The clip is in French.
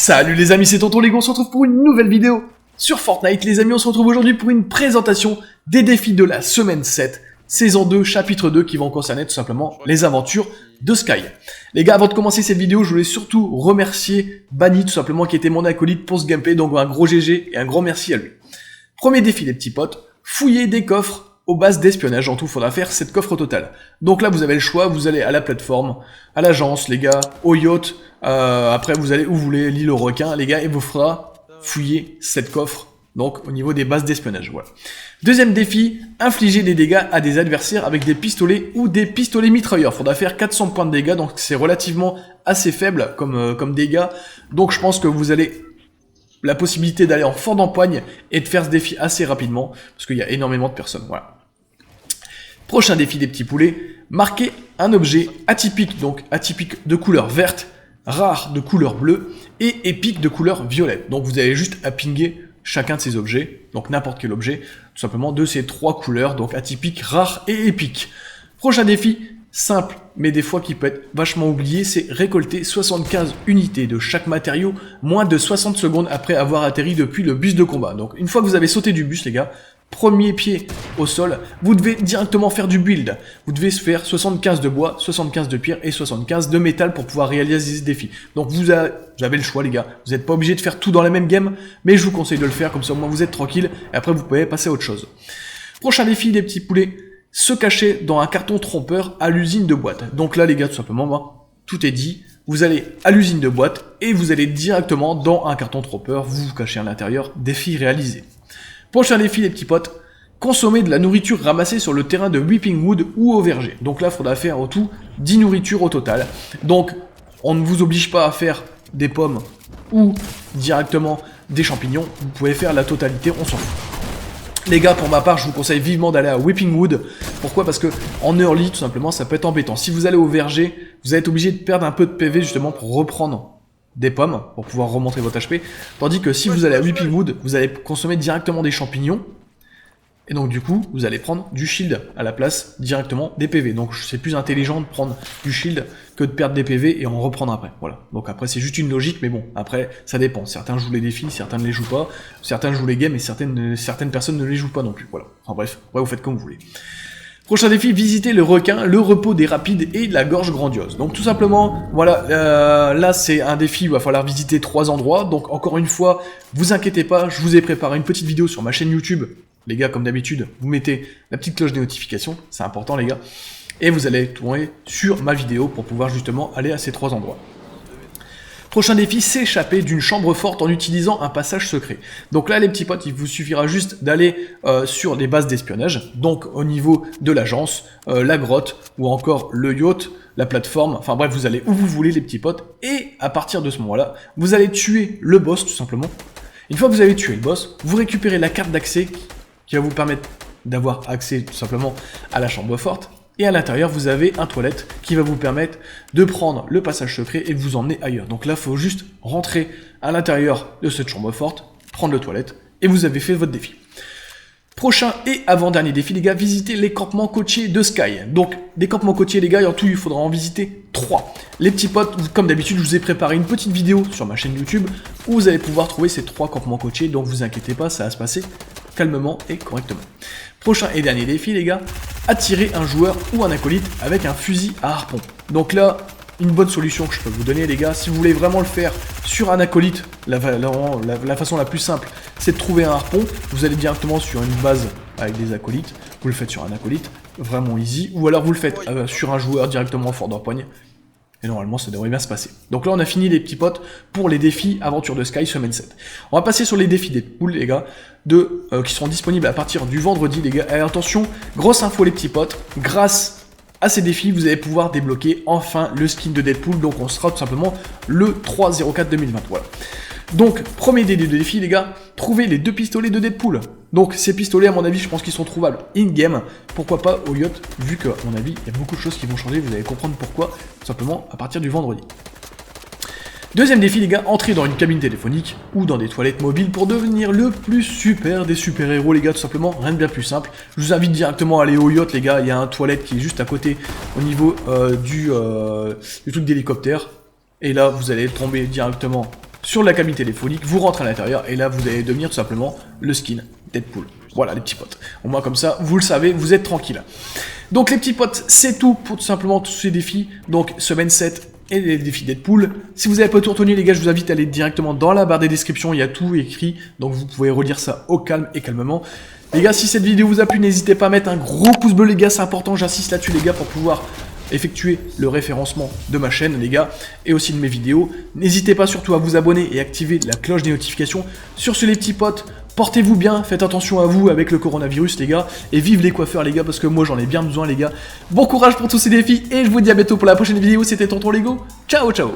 Salut les amis, c'est Tonton Lego, on se retrouve pour une nouvelle vidéo sur Fortnite. Les amis, on se retrouve aujourd'hui pour une présentation des défis de la semaine 7, saison 2, chapitre 2, qui vont concerner tout simplement les aventures de Sky. Les gars, avant de commencer cette vidéo, je voulais surtout remercier Bani, tout simplement, qui était mon acolyte pour ce gameplay, donc un gros GG et un grand merci à lui. Premier défi les petits potes, fouiller des coffres aux bases d'espionnage. En tout, il faudra faire 7 coffres au total. Donc là, vous avez le choix, vous allez à la plateforme, à l'agence, les gars, au yacht, après vous allez où vous voulez, l'île aux requins, les gars, et vous fera fouiller 7 coffres, donc au niveau des bases d'espionnage, voilà. Deuxième défi, infliger des dégâts à des adversaires avec des pistolets ou des pistolets mitrailleurs. Faudra faire 400 points de dégâts, donc c'est relativement assez faible comme dégâts, donc je pense que vous allez la possibilité d'aller en fort d'empoigne et de faire ce défi assez rapidement, parce qu'il y a énormément de personnes, voilà. Prochain défi des petits poulets, marquer un objet atypique, donc atypique de couleur verte, rare de couleur bleue et épique de couleur violette. Donc vous avez juste à pinguer chacun de ces objets, donc n'importe quel objet, tout simplement de ces 3 couleurs, donc atypique, rare et épique. Prochain défi, simple, mais des fois qui peut être vachement oublié, c'est récolter 75 unités de chaque matériau, moins de 60 secondes après avoir atterri depuis le bus de combat. Donc une fois que vous avez sauté du bus, les gars, premier pied au sol, vous devez directement faire du build. Vous devez se faire 75 de bois, 75 de pierre et 75 de métal pour pouvoir réaliser ce défi. Donc vous avez le choix, les gars. Vous n'êtes pas obligé de faire tout dans la même game, mais je vous conseille de le faire, comme ça au moins vous êtes tranquille, et après vous pouvez passer à autre chose. Prochain défi des petits poulets, se cacher dans un carton trompeur à l'usine de boîte. Donc là, les gars, tout simplement, tout est dit. Vous allez à l'usine de boîte et vous allez directement dans un carton trompeur, vous vous cachez à l'intérieur, défi réalisé. Prochain défi les petits potes, consommer de la nourriture ramassée sur le terrain de Weeping Wood ou au verger. Donc là, il faudra faire en tout 10 nourritures au total. Donc, on ne vous oblige pas à faire des pommes ou directement des champignons. Vous pouvez faire la totalité, on s'en fout. Les gars, pour ma part, je vous conseille vivement d'aller à Weeping Wood. Pourquoi? Parce que en early, tout simplement, ça peut être embêtant. Si vous allez au verger, vous allez être obligé de perdre un peu de PV justement pour reprendre des pommes, pour pouvoir remonter votre HP. Tandis que si vous allez à Weeping Wood, vous allez consommer directement des champignons. Et donc du coup, vous allez prendre du shield à la place directement des PV. Donc c'est plus intelligent de prendre du shield que de perdre des PV et en reprendre après. Voilà. Donc après c'est juste une logique, mais bon, après ça dépend. Certains jouent les défis, certains ne les jouent pas. Certains jouent les games et certaines personnes ne les jouent pas non plus. Voilà. Enfin bref, après vous faites comme vous voulez. Prochain défi, visiter le requin, le repos des rapides et la gorge grandiose. Donc tout simplement, voilà, là c'est un défi où il va falloir visiter 3 endroits. Donc encore une fois, vous inquiétez pas, je vous ai préparé une petite vidéo sur ma chaîne YouTube. Les gars, comme d'habitude, vous mettez la petite cloche des notifications, c'est important les gars. Et vous allez tourner sur ma vidéo pour pouvoir justement aller à ces 3 endroits. Prochain défi, s'échapper d'une chambre forte en utilisant un passage secret. Donc là les petits potes, il vous suffira juste d'aller sur les bases d'espionnage, donc au niveau de l'agence, la grotte ou encore le yacht, la plateforme, enfin bref, vous allez où vous voulez les petits potes, et à partir de ce moment-là, vous allez tuer le boss tout simplement. Une fois que vous avez tué le boss, vous récupérez la carte d'accès qui va vous permettre d'avoir accès tout simplement à la chambre forte. Et à l'intérieur, vous avez un toilette qui va vous permettre de prendre le passage secret et de vous emmener ailleurs. Donc là, il faut juste rentrer à l'intérieur de cette chambre forte, prendre le toilette, et vous avez fait votre défi. Prochain et avant-dernier défi, les gars, visiter les campements côtiers de Sky. Donc, des campements côtiers, les gars, en tout, il faudra en visiter 3. Les petits potes, comme d'habitude, je vous ai préparé une petite vidéo sur ma chaîne YouTube où vous allez pouvoir trouver ces 3 campements côtiers. Donc, vous inquiétez pas, ça va se passer calmement et correctement. Prochain et dernier défi, les gars, attirer un joueur ou un acolyte avec un fusil à harpon. Donc là, une bonne solution que je peux vous donner, les gars, si vous voulez vraiment le faire sur un acolyte, la façon la plus simple, c'est de trouver un harpon. Vous allez directement sur une base avec des acolytes, vous le faites sur un acolyte, vraiment easy, ou alors vous le faites sur un joueur directement en fort d'empoigne. Et normalement, ça devrait bien se passer. Donc là, on a fini les petits potes pour les défis Aventure de Sky semaine 7. On va passer sur les défis Deadpool, les gars, qui seront disponibles à partir du vendredi, les gars. Et attention, grosse info, les petits potes, grâce à ces défis, vous allez pouvoir débloquer enfin le skin de Deadpool. Donc on sera tout simplement le 3/04/2020. Voilà. Donc, premier défi, les gars, trouver les 2 pistolets de Deadpool. Donc, ces pistolets, à mon avis, je pense qu'ils sont trouvables in-game. Pourquoi pas au yacht, vu qu'à mon avis, il y a beaucoup de choses qui vont changer. Vous allez comprendre pourquoi, tout simplement, à partir du vendredi. Deuxième défi, les gars, entrer dans une cabine téléphonique ou dans des toilettes mobiles pour devenir le plus super des super-héros, les gars, tout simplement, rien de bien plus simple. Je vous invite directement à aller au yacht, les gars. Il y a un toilette qui est juste à côté, au niveau du truc d'hélicoptère. Et là, vous allez tomber directement sur la cabine téléphonique, vous rentrez à l'intérieur et là vous allez devenir tout simplement le skin Deadpool. Voilà les petits potes. Au moins comme ça, vous le savez, vous êtes tranquille. Donc les petits potes, c'est tout pour tout simplement tous ces défis. Donc semaine 7 et les défis Deadpool. Si vous n'avez pas tout retenu les gars, je vous invite à aller directement dans la barre des descriptions, il y a tout écrit. Donc vous pouvez relire ça au calme et calmement. Les gars, si cette vidéo vous a plu, n'hésitez pas à mettre un gros pouce bleu les gars, c'est important, j'insiste là-dessus les gars pour pouvoir effectuer le référencement de ma chaîne les gars et aussi de mes vidéos. N'hésitez pas surtout à vous abonner et activer la cloche des notifications. Sur ce les petits potes, portez-vous bien, faites attention à vous avec le coronavirus les gars et vive les coiffeurs les gars parce que moi j'en ai bien besoin les gars. Bon courage pour tous ces défis et je vous dis à bientôt pour la prochaine vidéo, c'était Tonton Lego. Ciao ciao.